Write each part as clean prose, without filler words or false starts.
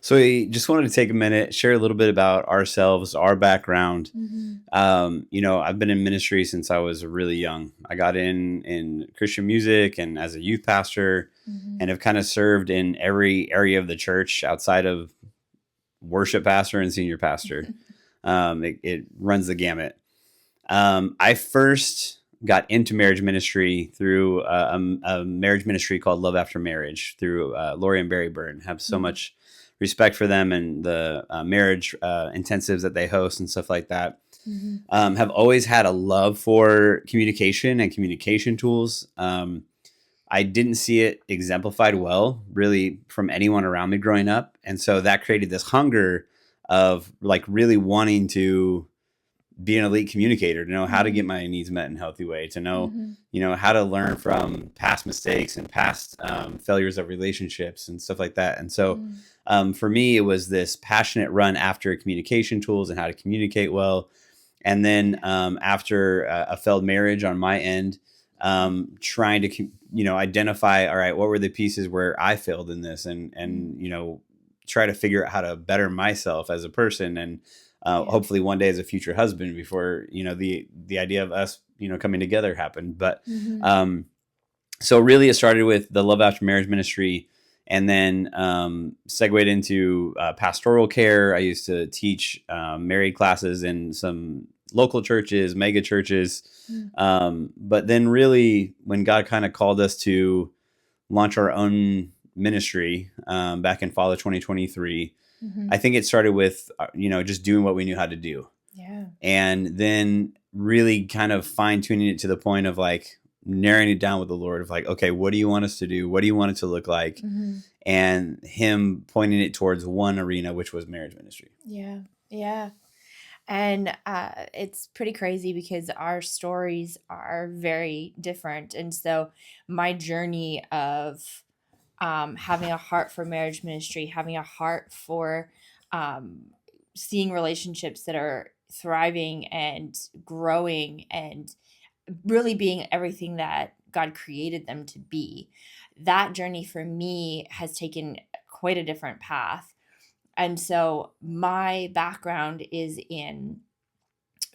So we just wanted to take a minute, share a little bit about ourselves, our background. Mhm. I've been in ministry since I was really young. I got in Christian music and as a youth pastor, and Mhm. have kind of served in every area of the church outside of worship pastor and senior pastor. It runs the gamut. I first got into marriage ministry through a marriage ministry called Love After Marriage through Lori and Barry Byrne. Have so Mhm. much respect for them and the marriage intensives that they host and stuff like that. Mhm. Have always had a love for communication and communication tools. I didn't see it exemplified well, really, from anyone around me growing up, and so that created this hunger of like really wanting to be an elite communicator, to know how to get Mhm. my needs met in a healthy way, to know, Mhm. how to learn from past mistakes and past failures of relationships and stuff like that. And so Mm. for me, it was this passionate run after communication tools and how to communicate well. And then Yeah. after a failed marriage on my end, trying to, identify, all right, what were the pieces where I failed in this, Mm. try to figure out how to better myself as a person, and Yeah. hopefully one day as a future husband before the idea of us coming together happened. But Mhm. um, so really, it started with the Love After Marriage ministry, and then segued into pastoral care. I used to teach married classes in some local churches, mega churches. Mm. But then, really, when God kind of called us to launch our own ministry back in fall of 2023, I Mhm. think it started with just doing what we knew how to do, Yeah. and then really kind of fine tuning it to the point of like narrowing it down with the Lord of like, okay, what do you want us to do? What do you want it to look like? Mhm. And Him pointing it towards one arena, which was marriage ministry. Yeah. Yeah. And it's pretty crazy because our stories are very different. And so my journey of having a heart for marriage ministry, having a heart for um, seeing relationships that are thriving and growing and really being everything that God created them to be. That journey for me has taken quite a different path. And so my background is in,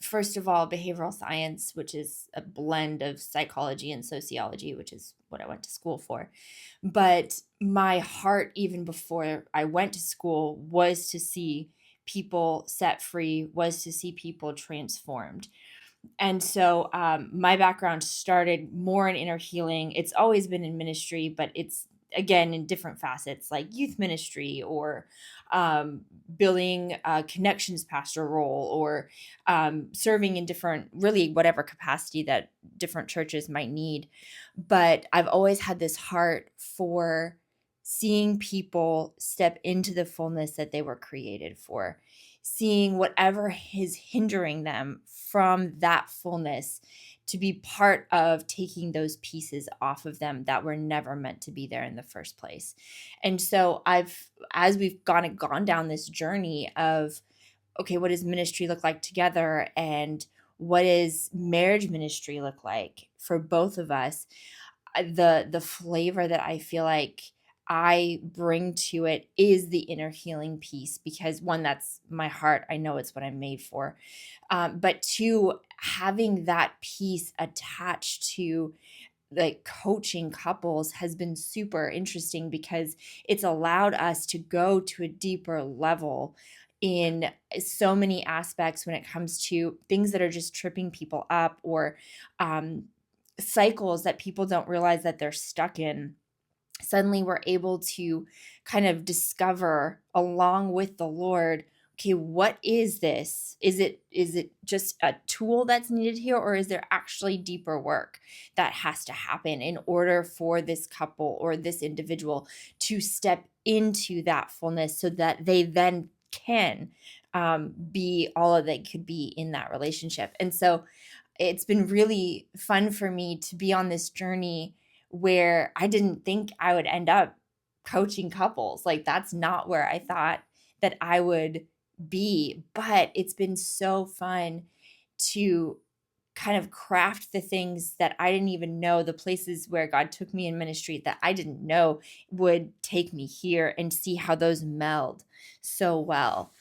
first of all, behavioral science, which is a blend of psychology and sociology, which is what I went to school for. But my heart, even before I went to school, was to see people set free, was to see people transformed. And so my background started more in inner healing. It's always been in ministry, but it's again in different facets like youth ministry or building a connections pastor role or serving in different, really, whatever capacity that different churches might need. But I've always had this heart for seeing people step into the fullness that they were created for, seeing whatever is hindering them from that fullness to be part of taking those pieces off of them that were never meant to be there in the first place. And so as we've gone down this journey of, okay, what does ministry look like together, and what does marriage ministry look like for both of us, the flavor that I feel like I bring to it is the inner healing piece, because one, that's my heart. I know it's what I'm made for. But two, having that piece attached to like coaching couples has been super interesting because it's allowed us to go to a deeper level in so many aspects when it comes to things that are just tripping people up, or um, cycles that people don't realize that they're stuck in. Suddenly we're able to kind of discover along with the Lord, okay, what is this? Is it just a tool that's needed here, or is there actually deeper work that has to happen in order for this couple or this individual to step into that fullness so that they then can be all that they could be in that relationship? And so it's been really fun for me to be on this journey where I didn't think I would end up coaching couples. Like, that's not where I thought that I would be. But it's been so fun to kind of craft the things that I didn't even know, the places where God took me in ministry that I didn't know would take me here, and see how those meld so well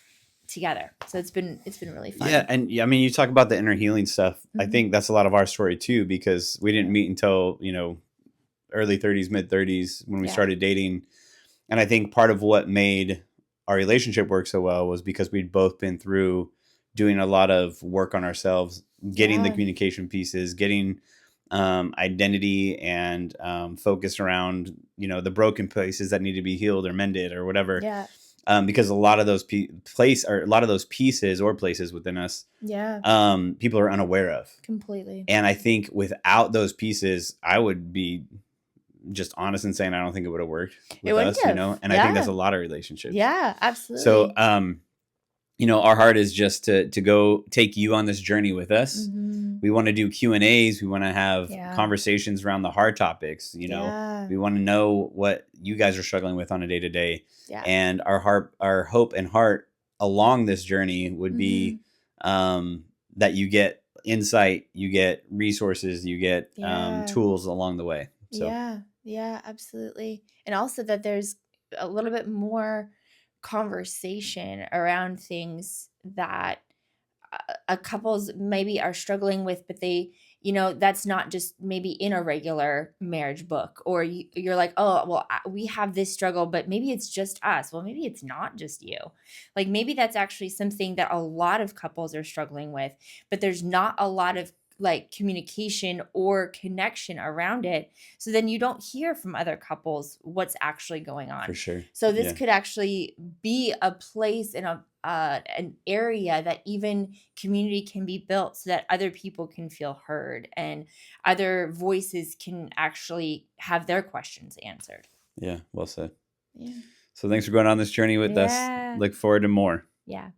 together. So it's been really fun. Yeah, and I mean, you talk about the inner healing stuff. I Mhm. think that's a lot of our story too, because we didn't meet until, early 30s, mid 30s when we Yeah. started dating. And I think part of what made our relationship work so well was because we'd both been through doing a lot of work on ourselves, getting the Yeah. communication pieces, getting identity and focus around, the broken places that need to be healed or mended or whatever. Yeah. Because a lot of those a lot of those pieces or places within us, Yeah. people are unaware of. Completely. And I think without those pieces, I would be just honest in saying I don't think it would have worked with wouldn't us, have. and I think that's a lot of relationships. Yeah, So, absolutely. our heart is just to go take you on this journey with us. Mhm. We want to do Q&As. We want to have Yeah. conversations around the hard topics. Yeah. We want to know what you guys are struggling with on a day to day. Yeah. And our hope and heart along this journey would be that you get insight, you get resources, you get Yeah. tools along the way. So Yeah, absolutely. And also that there's a little bit more conversation around things that couples maybe are struggling with, but they, that's not just maybe in a regular marriage book, or you're like, oh, well, we have this struggle, but maybe it's just us. Well, maybe it's not just you. Like maybe that's actually something that a lot of couples are struggling with, but there's not a lot of like communication or connection around it. So then you don't hear from other couples what's actually going on. for sure. So this Yeah. could actually be a place in an area that even community can be built, so that other people can feel heard and other voices can actually have their questions answered. Yeah, well said. Yeah. So thanks for going on this journey with us. Yeah. Look forward to more. Yeah.